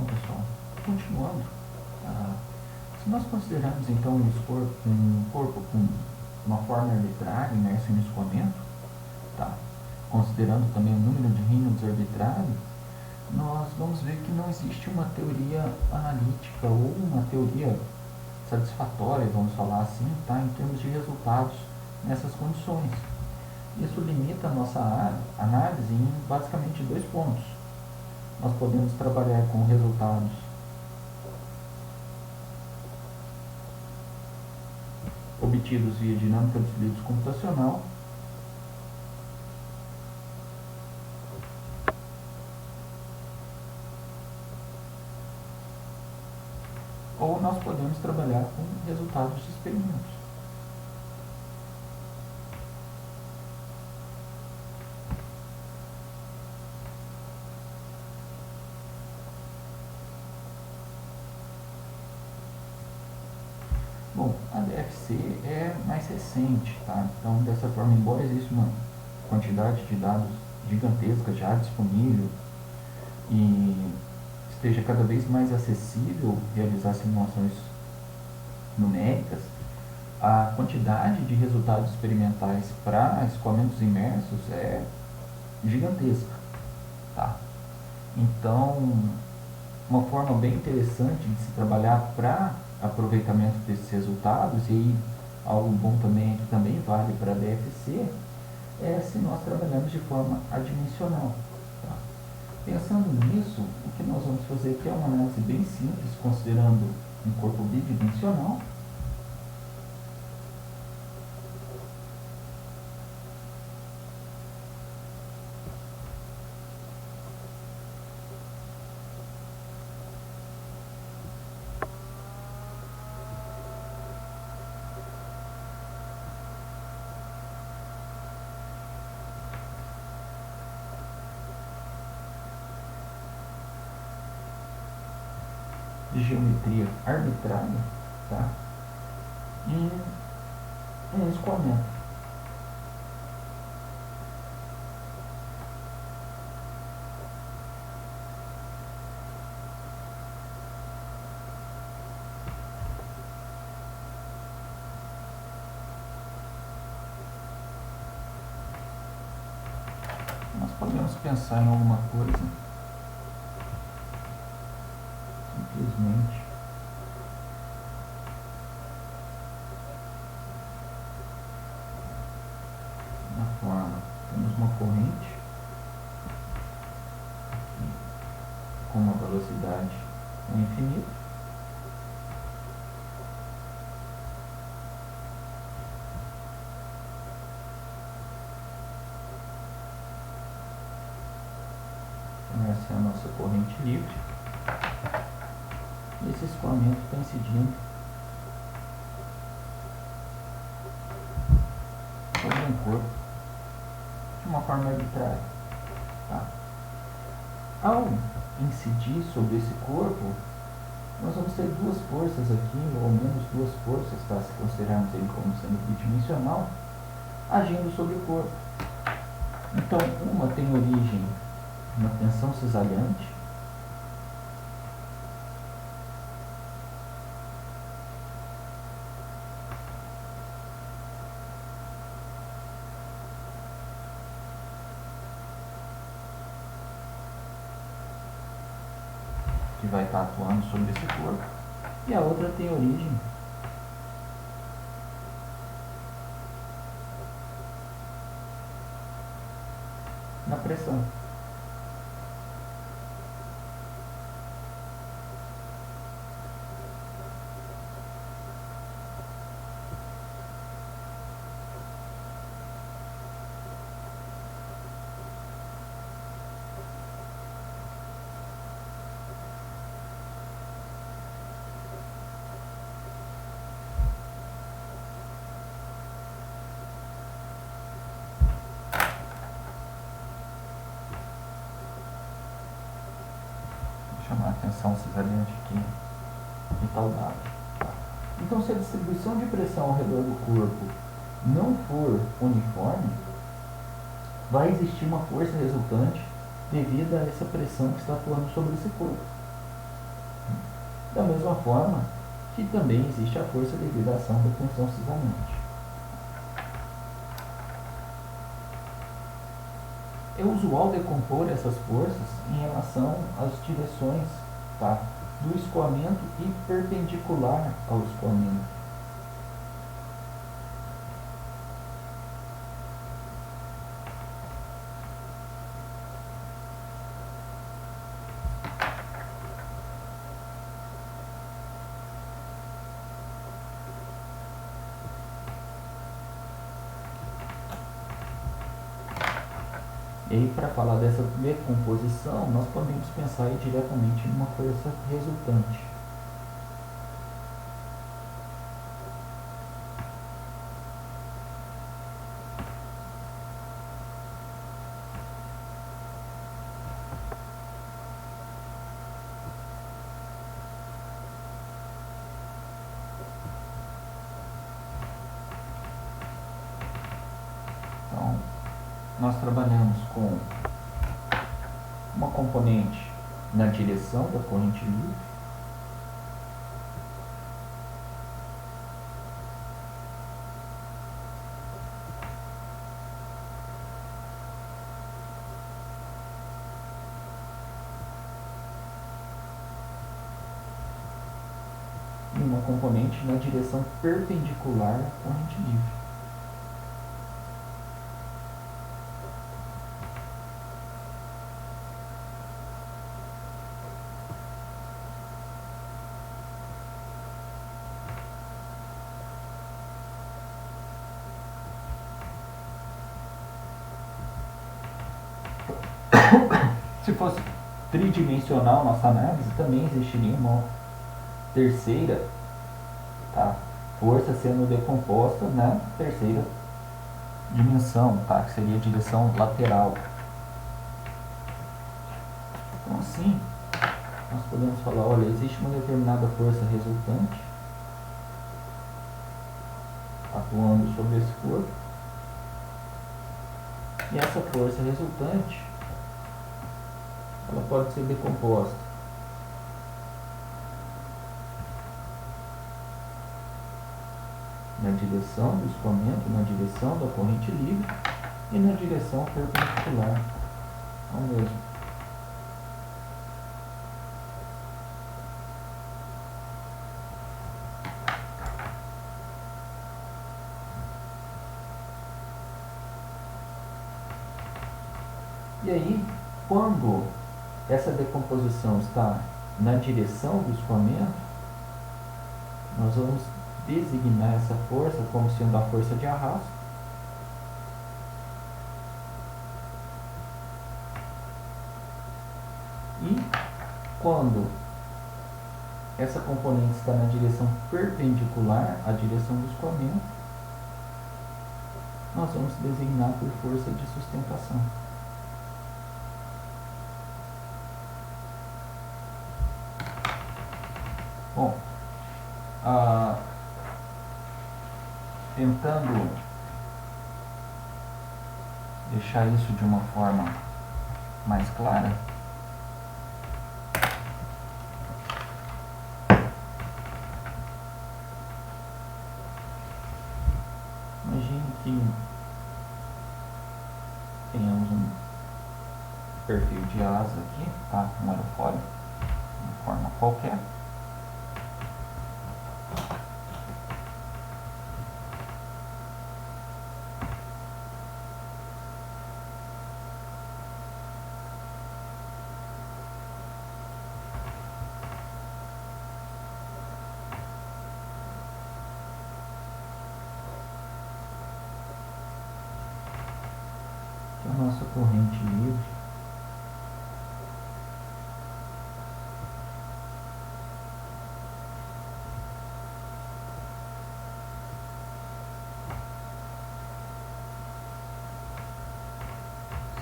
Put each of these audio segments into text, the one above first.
Bom, pessoal, continuando, se nós considerarmos então um corpo com uma forma arbitrária imerso em escoamento, tá? Considerando também o número de Reynolds arbitrário, nós vamos ver que não existe uma teoria analítica ou uma teoria satisfatória, vamos falar assim, tá? Em termos de resultados nessas condições. Isso limita a nossa análise em basicamente 2 pontos. Nós podemos trabalhar com resultados obtidos via dinâmica dos fluidos computacional ou nós podemos trabalhar com resultados de experimentos. Bom, a DFC é mais recente, tá? Então, dessa forma, embora exista uma quantidade de dados gigantesca já disponível e esteja cada vez mais acessível realizar simulações numéricas, a quantidade de resultados experimentais para escoamentos imersos é gigantesca, tá? Então, uma forma bem interessante de se trabalhar para aproveitamento desses resultados, e aí algo bom também que também vale para a DFC, é se nós trabalharmos de forma adimensional. Tá? Pensando nisso, o que nós vamos fazer aqui é uma análise bem simples, considerando um corpo bidimensional. De geometria arbitrária, tá? E um escoamento. Nós podemos pensar em alguma coisa simplesmente na forma, temos uma corrente com uma velocidade infinita, então essa é a nossa corrente livre. Esse escoamento está incidindo sobre um corpo de uma forma arbitrária. Tá? Ao incidir sobre esse corpo, nós vamos ter 2 forças aqui, ou ao menos 2 forças, tá? Se considerarmos ele como sendo bidimensional, agindo sobre o corpo. Então, uma tem origem numa tensão cisalhante, que vai estar atuando sobre esse corpo, e a outra tem origem na pressão. Chamar a atenção cisalhante aqui em tal dado. Tá? Então, se a distribuição de pressão ao redor do corpo não for uniforme, vai existir uma força resultante devido a essa pressão que está atuando sobre esse corpo. Da mesma forma que também existe a força devido à ação da tensão cisamente. É usual decompor essas forças em relação às direções, tá, do escoamento e perpendicular ao escoamento. E aí, para falar dessa decomposição, nós podemos pensar aí diretamente numa força resultante. Então, nós trabalhamos com uma componente na direção da corrente livre, e uma componente na direção perpendicular à corrente livre. Se fosse tridimensional nossa análise, também existiria uma terceira, tá, força sendo decomposta na terceira dimensão, tá, que seria a direção lateral. Então assim, nós podemos falar, olha, existe uma determinada força resultante atuando sobre esse corpo, e essa força resultante ela pode ser decomposta na direção do escoamento, na direção da corrente livre e na direção perpendicular ao mesmo. E aí, quando essa decomposição está na direção do escoamento, nós vamos designar essa força como sendo a força de arrasto. E quando essa componente está na direção perpendicular à direção do escoamento, nós vamos designar por força de sustentação. Bom, tentando deixar isso de uma forma mais clara, imagine que tenhamos um perfil de asa aqui, tá? Um aerofólio, de uma forma qualquer. A nossa corrente livre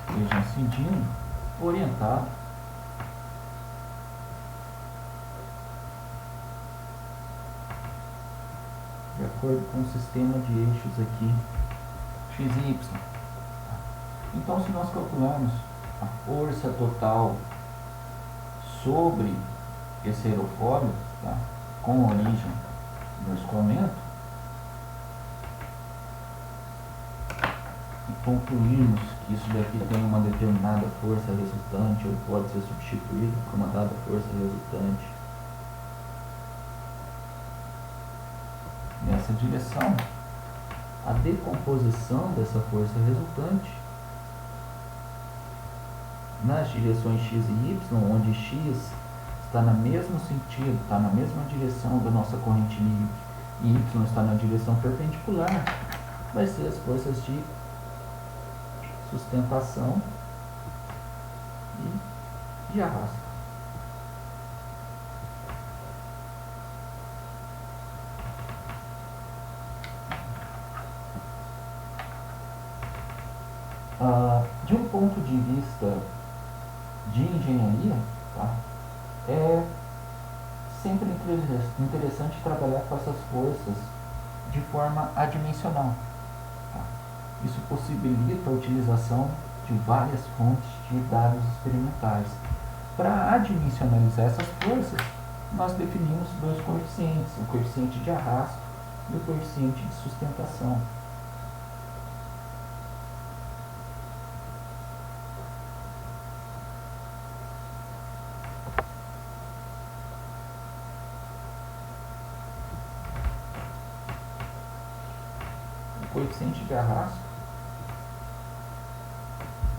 esteja sentindo orientado de acordo com o sistema de eixos aqui x e y. Então, se nós calcularmos a força total sobre esse aerofólio, tá, com origem no escoamento, e concluímos que isso daqui tem uma determinada força resultante ou pode ser substituído por uma dada força resultante nessa direção, a decomposição dessa força resultante nas direções x e y, onde x está no mesmo sentido, está na mesma direção da nossa corrente livre e y está na direção perpendicular, vai ser as forças de sustentação e de arrasto. De um ponto de vista de engenharia, tá, é sempre interessante trabalhar com essas forças de forma adimensional. Tá? Isso possibilita a utilização de várias fontes de dados experimentais. Para adimensionalizar essas forças, nós definimos dois coeficientes, o coeficiente de arrasto e o coeficiente de sustentação. O coeficiente de arrasto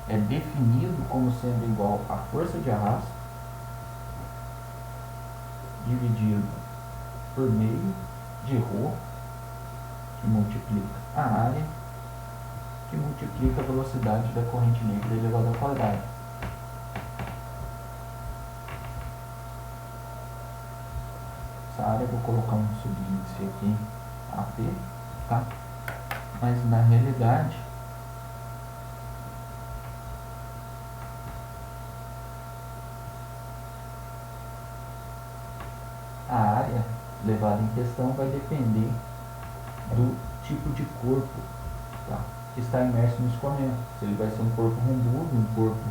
é definido como sendo igual à força de arrasto dividido por meio de ρ, que multiplica a área, que multiplica a velocidade da corrente livre elevado ao quadrado. Essa área eu vou colocar um subíndice aqui, AP, tá? Mas na realidade a área levada em questão vai depender do tipo de corpo, tá, que está imerso no escoamento. Se ele vai ser um corpo rombudo, um corpo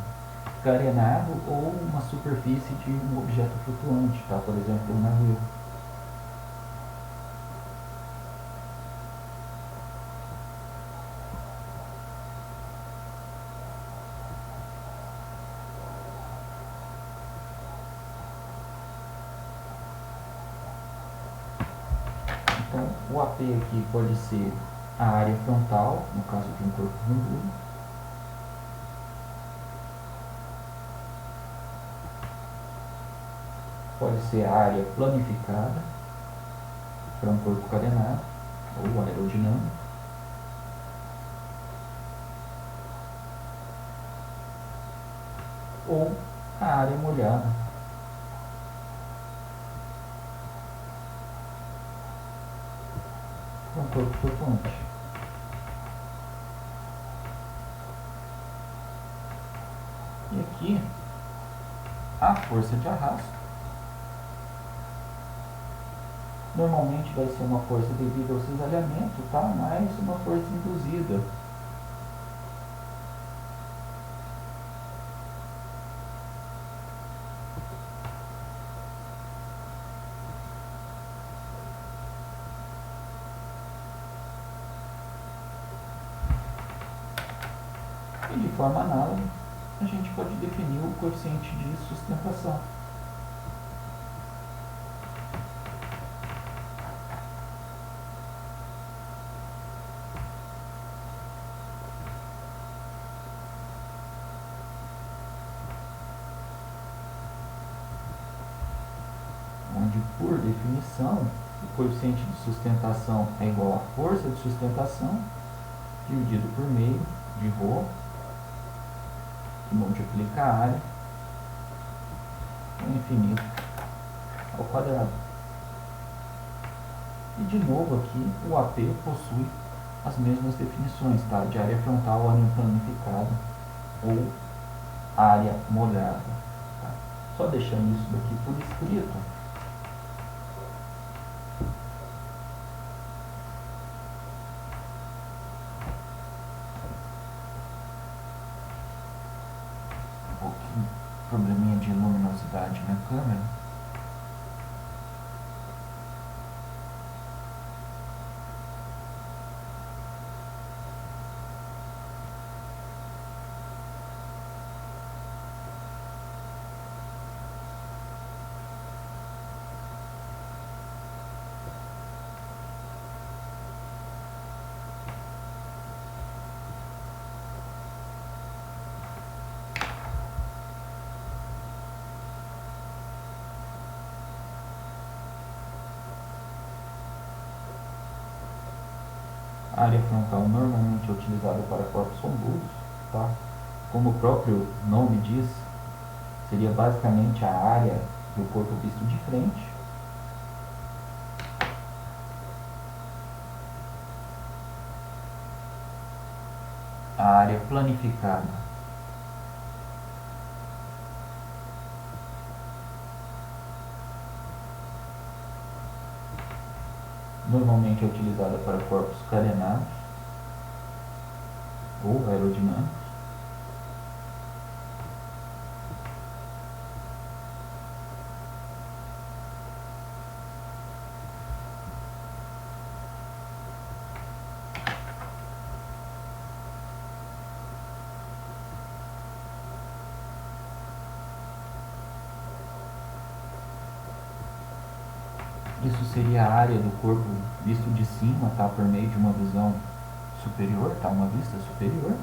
carenado ou uma superfície de um objeto flutuante, tá? Por exemplo, um navio. Então, o AP aqui pode ser a área frontal, no caso de um corpo rombudo. Pode ser a área planificada para um corpo carenado ou aerodinâmico. Ou a área molhada para um corpo flutuante. E aqui a força de arrasto normalmente vai ser uma força devido ao cisalhamento, tá? Mais uma força induzida. E de forma análoga, a gente pode definir o coeficiente de sustentação. Onde, por definição, o coeficiente de sustentação é igual à força de sustentação dividido por meio de ρ, que multiplica a área no infinito ao quadrado. E de novo aqui o AP possui as mesmas definições, tá? De área frontal, área planificada ou área molhada. Tá? Só deixando isso daqui por escrito. Probleminha de luminosidade na câmera. A área frontal normalmente é utilizada para corpos rombudos, tá? Como o próprio nome diz, seria basicamente a área do corpo visto de frente. A área planificada normalmente é utilizada para corpos carenados ou aerodinâmicos. Isso seria a área do corpo visto de cima, tá? Por meio de uma visão superior, tá? Uma vista superior.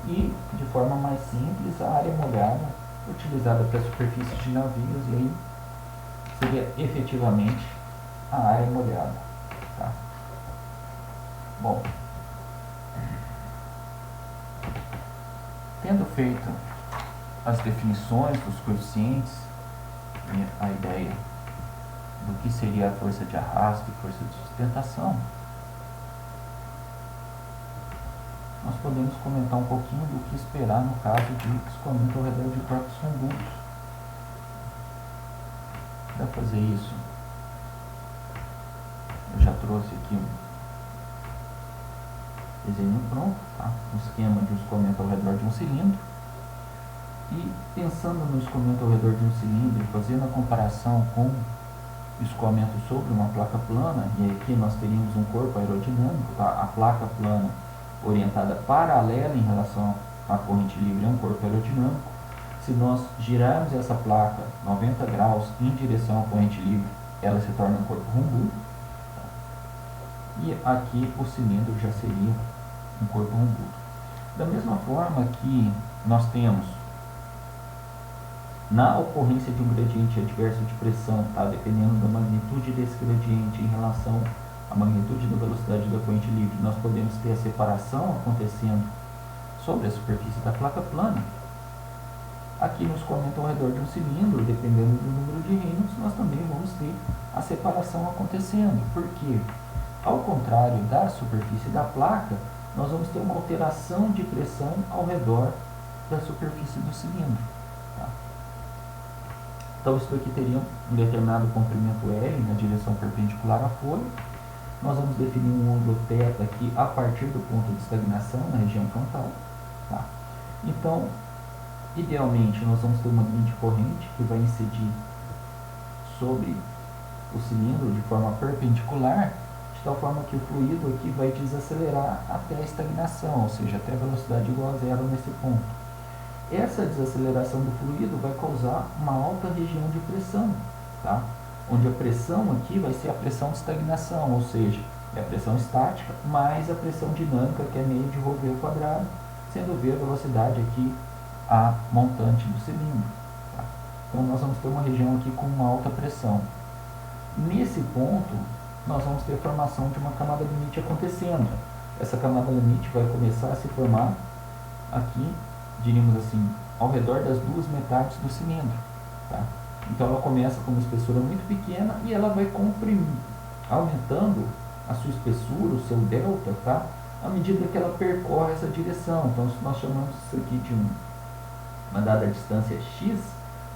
E, de forma mais simples, a área molhada, utilizada para superfícies de navios, e aí seria efetivamente a área molhada, tá? Bom, tendo feito as definições dos coeficientes e a ideia do que seria a força de arrasto e força de sustentação, nós podemos comentar um pouquinho do que esperar no caso de escoamento ao redor de corpos rombudos. Para fazer isso, eu já trouxe aqui um desenho pronto, tá? Um esquema de escoamento ao redor de um cilindro. E pensando no escoamento ao redor de um cilindro, fazendo a comparação com o escoamento sobre uma placa plana, e aqui nós teríamos um corpo aerodinâmico, tá? A placa plana orientada paralela em relação à corrente livre é um corpo aerodinâmico. Se nós girarmos essa placa 90 graus em direção à corrente livre, ela se torna um corpo rombudo. Tá? E aqui o cilindro já seria um corpo rombudo. Da mesma forma que nós temos, na ocorrência de um gradiente adverso de pressão, tá? Dependendo da magnitude desse gradiente em relação à magnitude da velocidade da corrente livre, nós podemos ter a separação acontecendo sobre a superfície da placa plana. Aqui no escoamento ao redor de um cilindro, dependendo do número de Reynolds, nós também vamos ter a separação acontecendo, porque, ao contrário da superfície da placa, nós vamos ter uma alteração de pressão ao redor da superfície do cilindro. Tá? Então, isso aqui teria um determinado comprimento L na direção perpendicular à folha. Nós vamos definir um ângulo θ aqui a partir do ponto de estagnação na região frontal. Tá? Então, idealmente, nós vamos ter uma linha de corrente que vai incidir sobre o cilindro de forma perpendicular, de tal forma que o fluido aqui vai desacelerar até a estagnação, ou seja, até a velocidade igual a zero nesse ponto. Essa desaceleração do fluido vai causar uma alta região de pressão, tá? Onde a pressão aqui vai ser a pressão de estagnação, ou seja, é a pressão estática mais a pressão dinâmica, que é meio de Rho V quadrado, sendo V a velocidade aqui a montante do cilindro. Tá? Então, nós vamos ter uma região aqui com uma alta pressão. Nesse ponto, nós vamos ter a formação de uma camada limite acontecendo. Essa camada limite vai começar a se formar aqui, diríamos assim, ao redor das duas metades do cilindro. Tá? Então, ela começa com uma espessura muito pequena e ela vai comprimir, aumentando a sua espessura, o seu delta, tá? À medida que ela percorre essa direção. Então, nós chamamos isso aqui de uma dada distância x,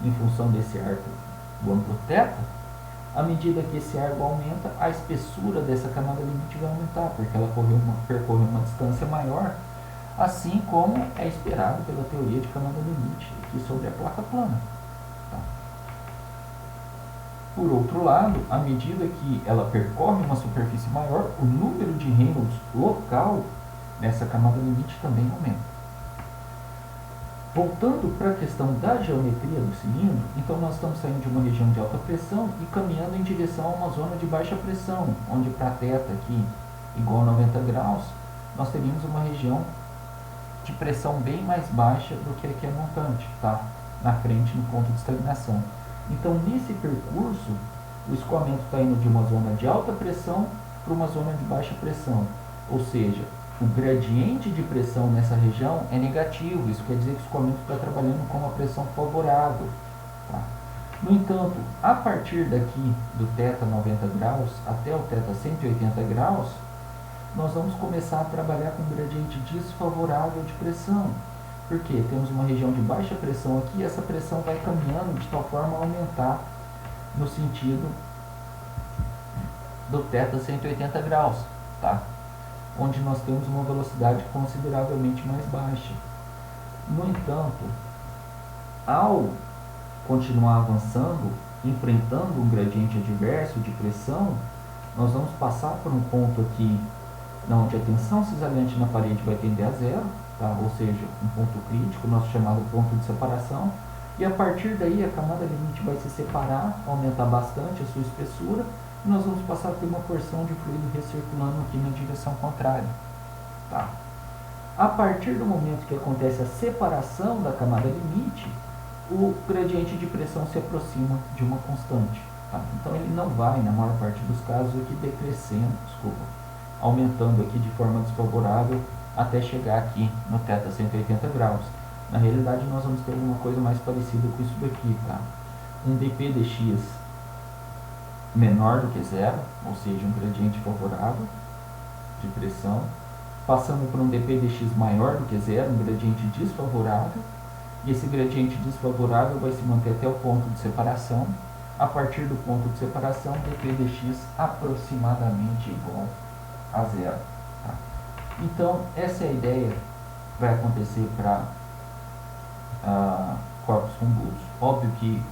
em função desse arco do ângulo θ. À medida que esse arco aumenta, a espessura dessa camada limite vai aumentar, porque ela percorreu uma distância maior, assim como é esperado pela teoria de camada limite aqui sobre a placa plana. Tá? Por outro lado, à medida que ela percorre uma superfície maior, o número de Reynolds local nessa camada limite também aumenta. Voltando para a questão da geometria do cilindro, então nós estamos saindo de uma região de alta pressão e caminhando em direção a uma zona de baixa pressão, onde para θ aqui igual a 90 graus, nós teríamos uma região de pressão bem mais baixa do que aqui a montante, tá? Na frente, no ponto de estagnação. Então, nesse percurso, o escoamento está indo de uma zona de alta pressão para uma zona de baixa pressão. Ou seja, o gradiente de pressão nessa região é negativo, isso quer dizer que o escoamento está trabalhando com uma pressão favorável. Tá? No entanto, a partir daqui do θ 90 graus até o θ 180 graus, nós vamos começar a trabalhar com um gradiente desfavorável de pressão. Porque temos uma região de baixa pressão aqui, e essa pressão vai caminhando de tal forma a aumentar no sentido do θ 180 graus, tá? Onde nós temos uma velocidade consideravelmente mais baixa. No entanto, ao continuar avançando, enfrentando um gradiente adverso de pressão, nós vamos passar por um ponto aqui onde a tensão cisalhante na parede vai tender a zero, tá? Ou seja, um ponto crítico, nosso chamado ponto de separação, e a partir daí a camada limite vai se separar, aumentar bastante a sua espessura, e nós vamos passar a ter uma porção de fluido recirculando aqui na direção contrária. Tá? A partir do momento que acontece a separação da camada limite, o gradiente de pressão se aproxima de uma constante. Tá? Então ele não vai, na maior parte dos casos, aqui decrescendo, aumentando aqui de forma desfavorável até chegar aqui no θ 180 graus. Na realidade nós vamos ter alguma coisa mais parecida com isso daqui, tá? Um dp dx menor do que zero, ou seja, um gradiente favorável de pressão, passando por um dp dx maior do que zero, um gradiente desfavorável, e esse gradiente desfavorável vai se manter até o ponto de separação. A partir do ponto de separação, dp dx aproximadamente igual a zero. Tá? Então, essa é a ideia que vai acontecer para corpos rumbudos. Óbvio que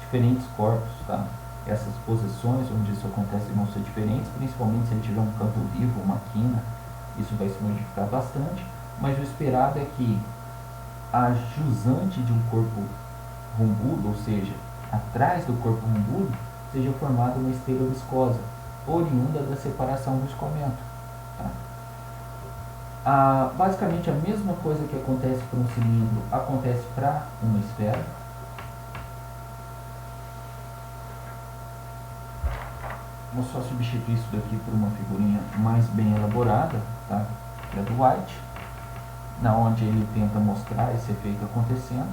diferentes corpos, tá? Essas posições onde isso acontece vão ser diferentes, principalmente se ele tiver um campo vivo, uma quina, isso vai se modificar bastante, mas o esperado é que a jusante de um corpo rumbudo, ou seja, atrás do corpo rumbudo, seja formada uma esteira viscosa, oriunda da separação do escoamento. Tá? Basicamente a mesma coisa que acontece para um cilindro acontece para uma esfera. Vou só substituir isso daqui por uma figurinha mais bem elaborada, tá? Que é do White, na onde ele tenta mostrar esse efeito acontecendo.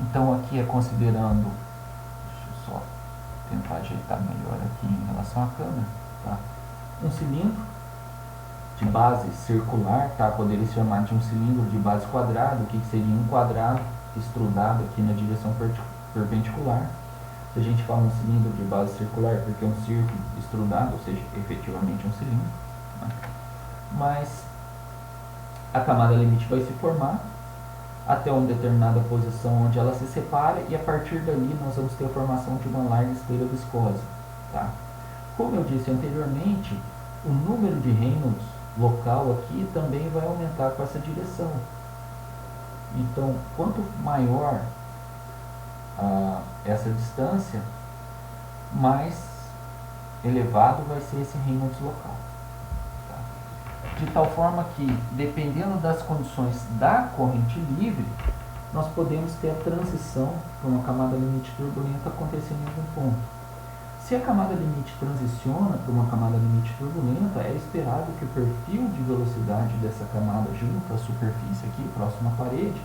Então aqui é considerando, deixa eu só tentar ajeitar melhor aqui em relação à câmera, tá? Um cilindro de base circular, tá? Poderia se chamar de um cilindro de base quadrada, o que seria um quadrado estrudado aqui na direção perpendicular. Se a gente fala um cilindro de base circular, porque é um círculo estrudado, ou seja, efetivamente um cilindro, né? Mas a camada limite vai se formar até uma determinada posição onde ela se separa, e a partir dali nós vamos ter a formação de uma larga esteira viscosa. Tá? Como eu disse anteriormente, o número de Reynolds local aqui também vai aumentar com essa direção. Então, quanto maior essa distância, mais elevado vai ser esse Reynolds local. Tá? De tal forma que, dependendo das condições da corrente livre, nós podemos ter a transição para uma camada limite turbulenta acontecendo em algum ponto. Se a camada limite transiciona para uma camada limite turbulenta, é esperado que o perfil de velocidade dessa camada junto à superfície aqui, próxima à parede,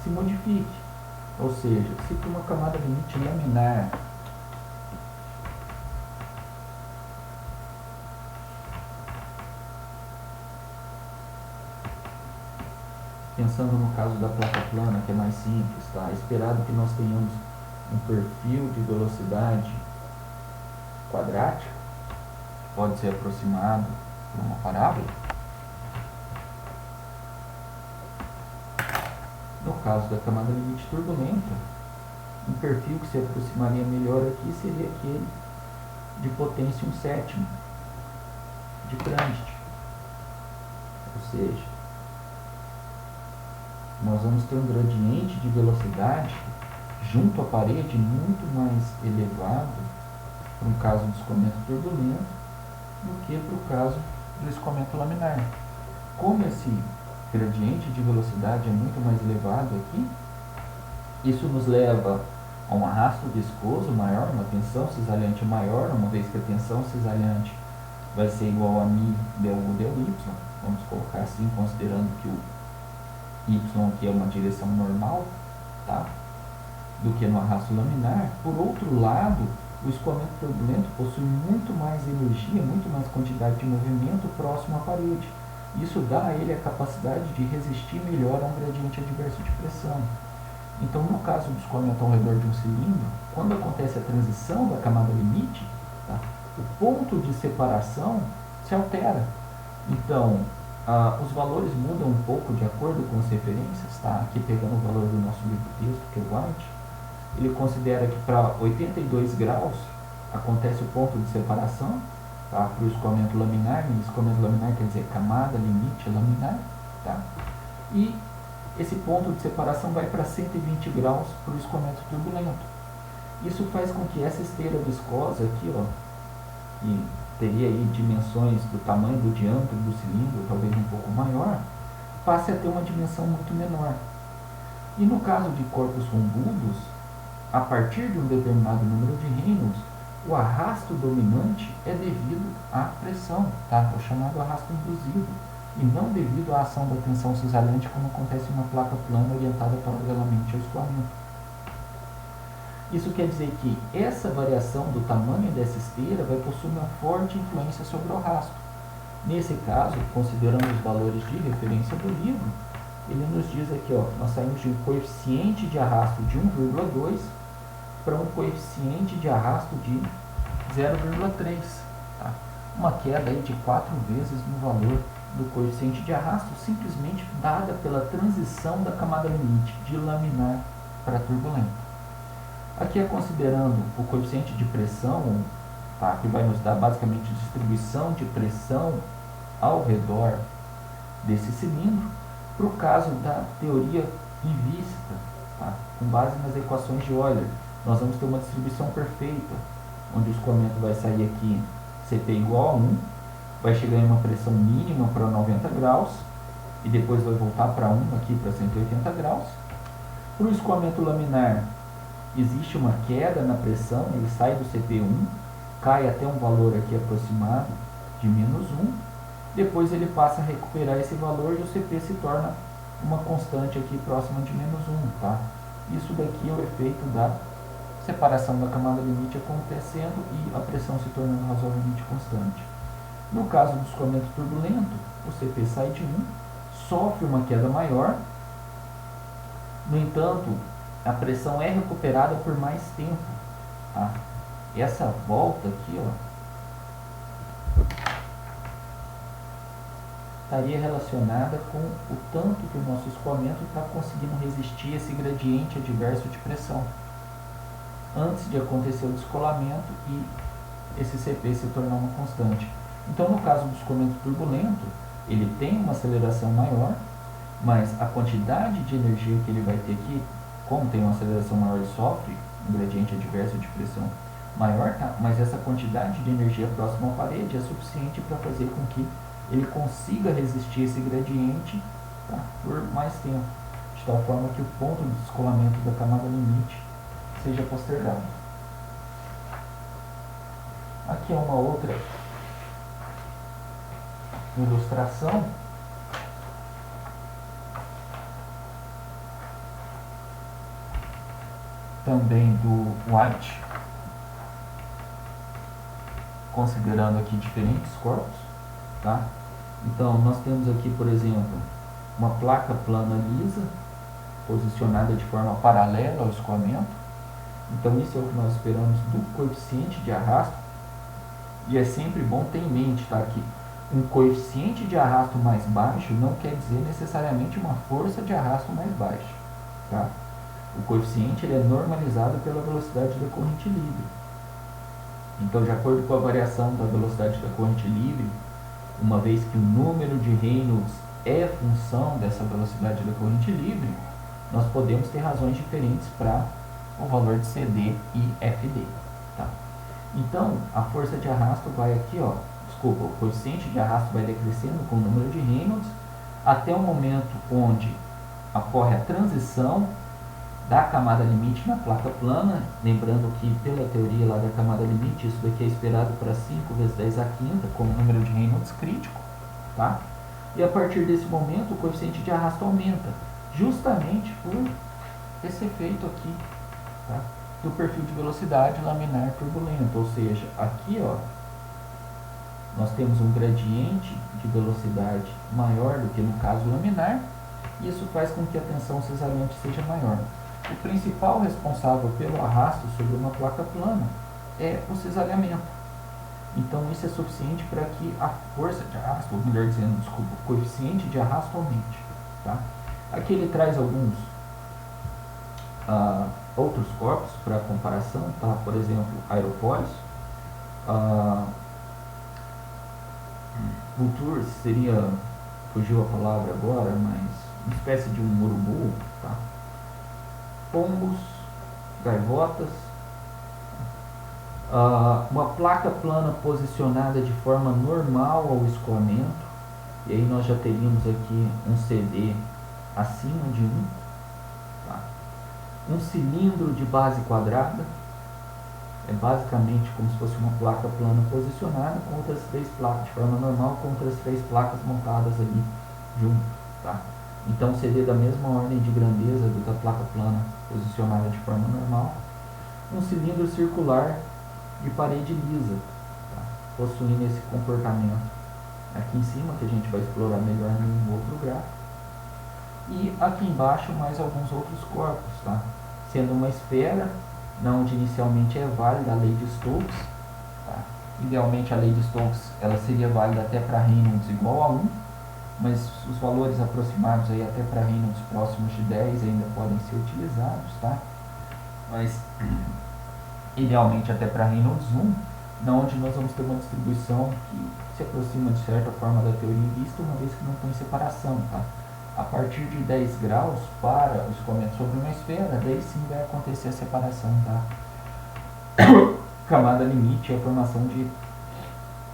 se modifique. Ou seja, se para uma camada limite laminar pensando no caso da placa plana, que é mais simples, tá? É esperado que nós tenhamos um perfil de velocidade quadrático, que pode ser aproximado por uma parábola. No caso da camada limite turbulenta, um perfil que se aproximaria melhor aqui seria aquele de potência 1/7 de Crandt. Ou seja, nós vamos ter um gradiente de velocidade junto à parede muito mais elevado para um caso de escoamento turbulento do que para o caso do escoamento laminar. Como esse gradiente de velocidade é muito mais elevado aqui, isso nos leva a um arrasto viscoso maior, uma tensão cisalhante maior, uma vez que a tensão cisalhante vai ser igual a μ del U del Y, vamos colocar assim, considerando que o Y aqui é uma direção normal, tá? Do que no arrasto laminar. Por outro lado, o escoamento turbulento possui muito mais energia, muito mais quantidade de movimento próximo à parede. Isso dá a ele a capacidade de resistir melhor a um gradiente adverso de pressão. Então, no caso do escoamento ao redor de um cilindro, quando acontece a transição da camada limite, tá, o ponto de separação se altera. Então, os valores mudam um pouco de acordo com as referências. Tá? Aqui pegando o valor do nosso livro texto, que é o White, ele considera que para 82 graus acontece o ponto de separação, tá? Para o escoamento laminar. E escoamento laminar quer dizer camada limite laminar. Tá? E esse ponto de separação vai para 120 graus para o escoamento turbulento. Isso faz com que essa esteira viscosa aqui, ó, que teria aí dimensões do tamanho do diâmetro do cilindro, talvez um pouco maior, passe a ter uma dimensão muito menor. E no caso de corpos rombudos, a partir de um determinado número de Reynolds, o arrasto dominante é devido à pressão, tá? O chamado arrasto induzido, e não devido à ação da tensão cisalhante, como acontece em uma placa plana orientada paralelamente ao escoamento. Isso quer dizer que essa variação do tamanho dessa esteira vai possuir uma forte influência sobre o arrasto. Nesse caso, considerando os valores de referência do livro, ele nos diz aqui, ó, nós saímos de um coeficiente de arrasto de 1,2 para um coeficiente de arrasto de 0,3. Tá? Uma queda aí de 4 vezes no valor do coeficiente de arrasto, simplesmente dada pela transição da camada limite de laminar para turbulento. Aqui é considerando o coeficiente de pressão, tá, que vai nos dar basicamente distribuição de pressão ao redor desse cilindro, para o caso da teoria invícita, tá, com base nas equações de Euler. Nós vamos ter uma distribuição perfeita, onde o escoamento vai sair aqui Cp igual a 1, vai chegar em uma pressão mínima para 90 graus, e depois vai voltar para 1 aqui para 180 graus. Para o escoamento laminar, existe uma queda na pressão, ele sai do Cp1, cai até um valor aqui aproximado de -1, depois ele passa a recuperar esse valor e o Cp se torna uma constante aqui próxima de -1, tá? Isso daqui é o efeito da separação da camada limite acontecendo e a pressão se tornando razoavelmente constante. No caso do escoamento turbulento, o Cp sai de 1, sofre uma queda maior, no entanto, a pressão é recuperada por mais tempo. Tá? Essa volta aqui, ó, estaria relacionada com o tanto que o nosso escoamento está conseguindo resistir esse gradiente adverso de pressão antes de acontecer o descolamento e esse Cp se tornar uma constante. Então, no caso do escoamento turbulento, ele tem uma aceleração maior, mas a quantidade de energia que ele vai ter aqui, como tem uma aceleração maior, ele sofre um gradiente adverso de pressão maior, tá? Mas essa quantidade de energia próxima à parede é suficiente para fazer com que ele consiga resistir esse gradiente, tá, por mais tempo, de tal forma que o ponto de descolamento da camada limite seja postergado. Aqui é uma outra ilustração também do White, considerando aqui diferentes corpos, tá? Então, nós temos aqui, por exemplo, uma placa plana lisa, posicionada de forma paralela ao escoamento. Então, isso é o que nós esperamos do coeficiente de arrasto. E é sempre bom ter em mente, tá, que um coeficiente de arrasto mais baixo não quer dizer necessariamente uma força de arrasto mais baixa. Tá? O coeficiente ele é normalizado pela velocidade da corrente livre. Então, de acordo com a variação da velocidade da corrente livre, uma vez que o número de Reynolds é função dessa velocidade da corrente livre, nós podemos ter razões diferentes para o valor de CD e FD. Tá? Então, a força de arrasto vai aqui, ó, desculpa, o coeficiente de arrasto vai decrescendo com o número de Reynolds até o momento onde ocorre a transição da camada limite na placa plana, lembrando que pela teoria lá da camada limite, isso daqui é esperado para 5 vezes 10 à quinta, como número de Reynolds crítico, tá? E a partir desse momento o coeficiente de arrasto aumenta, justamente por esse efeito aqui, tá? Do perfil de velocidade laminar turbulento, ou seja, aqui ó, nós temos um gradiente de velocidade maior do que no caso laminar, e isso faz com que a tensão cesariante seja maior. O principal responsável pelo arrasto sobre uma placa plana é o cisalhamento. Então isso é suficiente para que a força de arrasto, ou melhor dizendo, desculpa, o coeficiente de arrasto aumente. Tá? Aqui ele traz alguns outros corpos para comparação, tá? Por exemplo, aerofoils. Vultures seria, fugiu a palavra agora, mas uma espécie de um urubu, tá? Pombos, gaivotas, uma placa plana posicionada de forma normal ao escoamento, e aí nós já teríamos aqui um CD acima de 1, tá? Um cilindro de base quadrada, é basicamente como se fosse uma placa plana posicionada com outras 3 placas, de forma normal, com outras 3 placas montadas ali junto, tá? Então CD da mesma ordem de grandeza do da placa plana posicionada de forma normal. Um cilindro circular de parede lisa, tá? Possuindo esse comportamento aqui em cima, que a gente vai explorar melhor em outro gráfico. E aqui embaixo mais alguns outros corpos, tá? Sendo uma esfera, onde inicialmente é válida a lei de Stokes, tá? Idealmente a lei de Stokes ela seria válida até para Reynolds igual a 1, mas os valores aproximados aí até para Reynolds próximos de 10 ainda podem ser utilizados, tá? Mas idealmente até para Reynolds 1, onde nós vamos ter uma distribuição que se aproxima de certa forma da teoria vista, uma vez que não tem separação, tá? A partir de 10 graus para o escoamento sobre uma esfera, daí sim vai acontecer a separação da camada limite e a formação de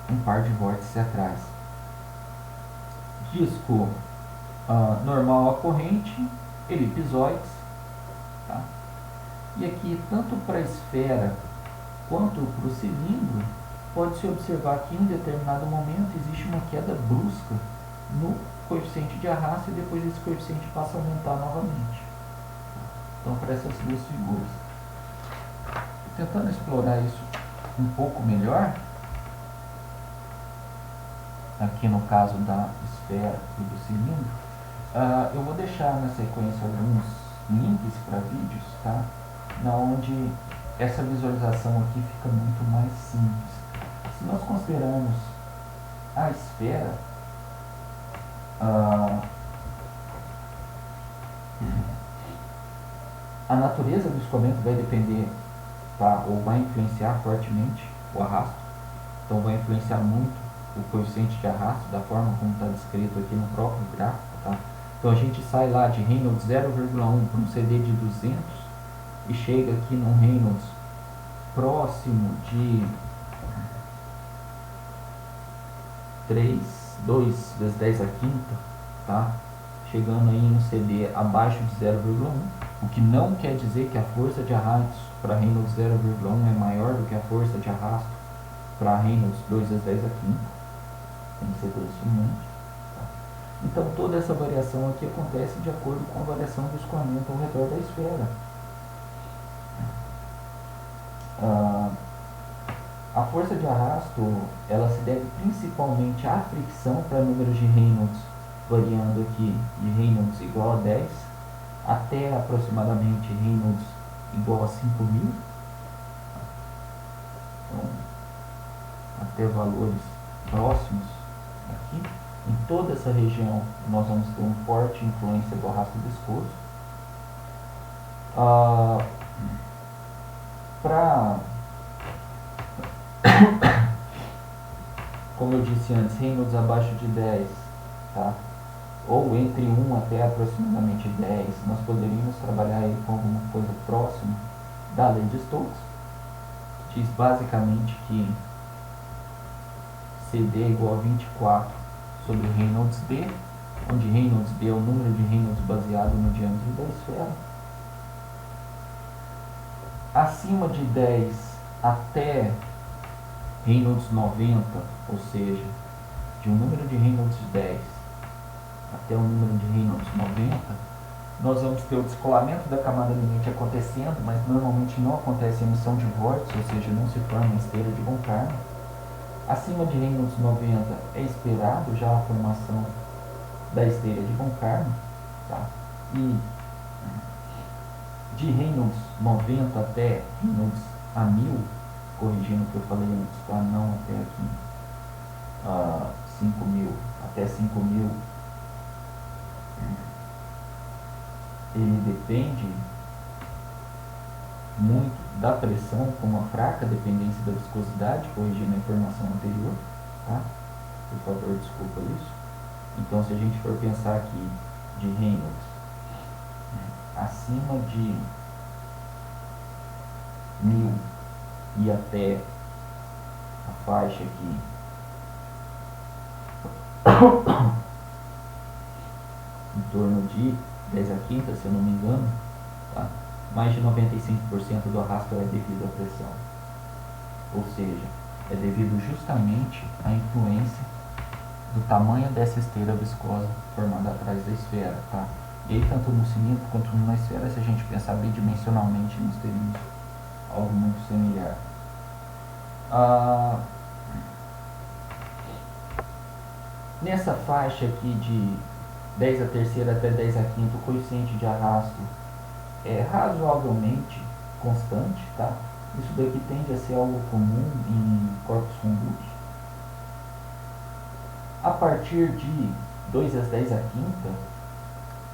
um par de vórtices atrás. Disco normal à corrente, elipsoides, tá? E aqui, tanto para a esfera quanto para o cilindro, pode-se observar que em um determinado momento existe uma queda brusca no coeficiente de arrasto e depois esse coeficiente passa a aumentar novamente. Então, para essas duas figuras. Tentando explorar isso um pouco melhor, aqui no caso da esfera e do cilindro, eu vou deixar na sequência alguns links para vídeos, tá? Onde essa visualização aqui fica muito mais simples. Se nós considerarmos a esfera, a natureza do escoamento vai depender, tá? Ou vai influenciar fortemente o arrasto, então vai influenciar muito o coeficiente de arrasto da forma como está descrito aqui no próprio gráfico, tá? Então a gente sai lá de Reynolds 0,1 para um CD de 200 e chega aqui num Reynolds próximo de 2 vezes 10 à quinta, tá? Chegando aí em um CD abaixo de 0,1, o que não quer dizer que a força de arrasto para Reynolds 0,1 é maior do que a força de arrasto para Reynolds 2 vezes 10 à quinta. Tem que ser correspondente. Tá? Então toda essa variação aqui acontece de acordo com a variação do escoamento ao redor da esfera. A força de arrasto ela se deve principalmente à fricção para números de Reynolds, variando aqui de Reynolds igual a 10 até aproximadamente Reynolds igual a 5.000, então, até valores próximos aqui. Em toda essa região nós vamos ter uma forte influência do arrasto viscoso. Como eu disse antes, Reynolds abaixo de 10, tá? Ou entre 1 até aproximadamente 10, nós poderíamos trabalhar aí com alguma coisa próxima da lei de Stokes, que diz basicamente que CD é igual a 24 sobre Reynolds D, onde Reynolds D é o número de Reynolds baseado no diâmetro da esfera. acima de 10 até Reynolds 90, ou seja, de um número de Reynolds 10 até o número de Reynolds 90, nós vamos ter o descolamento da camada limite acontecendo, mas normalmente não acontece emissão de vórtice, ou seja, não se forma esteira de von Karman. Acima de Reynolds 90 é esperado já a formação da esteira de von Karman, tá? E de Reynolds 90 até Reynolds a 1000, corrigindo o que eu falei antes, tá? Não até aqui, 5.000, até 5.000, ele depende muito da pressão, com uma fraca dependência da viscosidade, corrigindo a informação anterior, tá? Por favor, desculpa isso. Então, se a gente for pensar aqui de Reynolds acima de 1000 e até a faixa aqui em torno de 10 a quinta, se eu não me engano, tá? Mais de 95% do arrasto é devido à pressão. Ou seja, é devido justamente à influência do tamanho dessa esteira viscosa formada atrás da esfera, tá? E aí, tanto no cilindro quanto na esfera, se a gente pensar bidimensionalmente, nós teríamos algo muito similar. Nessa faixa aqui de 10 a terceira até 10 a quinta, o coeficiente de arrasto é razoavelmente constante, tá? Isso daqui tende a ser algo comum em corpos condutos. A partir de 2 às 10 a quinta,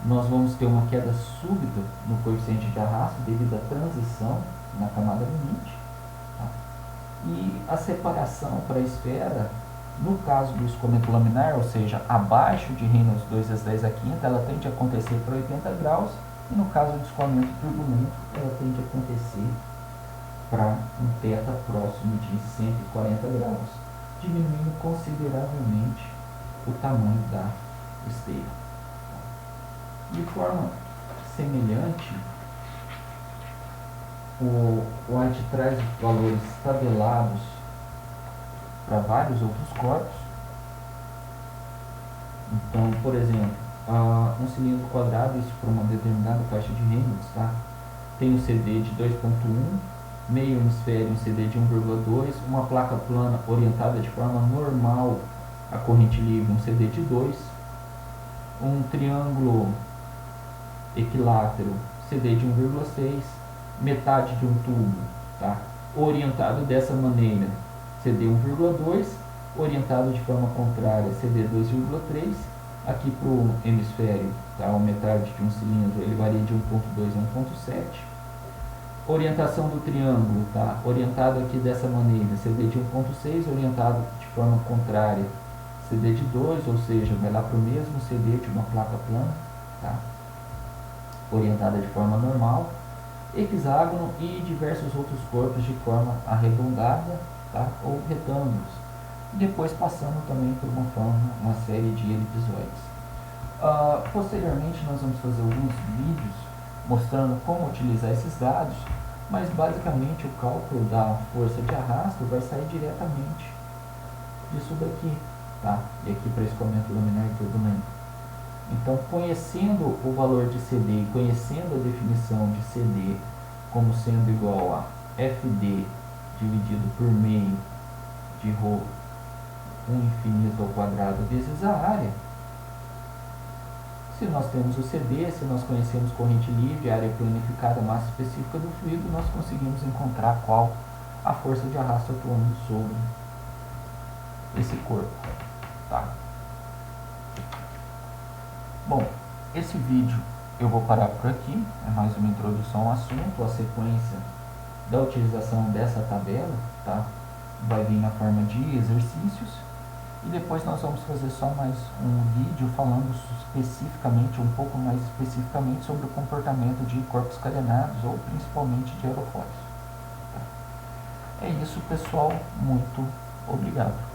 nós vamos ter uma queda súbita no coeficiente de arrasto devido à transição na camada limite, tá? E a separação para a esfera, no caso do escoamento laminar, ou seja, abaixo de Reynolds 2 às 10 a quinta, ela tende a acontecer para 80 graus, e no caso do escoamento turbulento, ela tende a acontecer para um θ próximo de 140 graus, diminuindo consideravelmente o tamanho da esteira. De forma semelhante, o White traz valores tabelados para vários outros corpos. Então, por exemplo, um cilindro quadrado, isso para uma determinada faixa de Reynolds, tá? Tem um CD de 2.1, meio hemisfério, um CD de 1.2, uma placa plana orientada de forma normal a corrente livre, um CD de 2, um triângulo equilátero, CD de 1.6, metade de um tubo, tá? Orientado dessa maneira, CD 1.2, orientado de forma contrária, CD 2.3, aqui para o hemisfério, tá? A metade de um cilindro, ele varia de 1.2 a 1.7, orientação do triângulo, tá? Orientado aqui dessa maneira, CD de 1.6, orientado de forma contrária, CD de 2, ou seja, vai lá para o mesmo CD de uma placa plana, tá? Orientada de forma normal, hexágono e diversos outros corpos de forma arredondada, tá? Ou retângulos. Depois passando também por uma série de elipsoides. Posteriormente nós vamos fazer alguns vídeos mostrando como utilizar esses dados, mas basicamente o cálculo da força de arrasto vai sair diretamente disso daqui, tá? E aqui para escoamento laminar e turbulento. Então, conhecendo o valor de CD e conhecendo a definição de CD como sendo igual a FD dividido por meio de ρ 1 infinito ao quadrado vezes a área, se nós temos o CD, se nós conhecemos corrente livre, área planificada, massa específica do fluido, nós conseguimos encontrar qual a força de arrasto atuando sobre esse corpo, tá? Bom, esse vídeo eu vou parar por aqui, é mais uma introdução ao assunto, a sequência da utilização dessa tabela, tá? Vai vir na forma de exercícios, e depois nós vamos fazer só mais um vídeo falando especificamente, um pouco mais especificamente sobre o comportamento de corpos carenados, ou principalmente de aerofólios. Tá? É isso, pessoal, muito obrigado.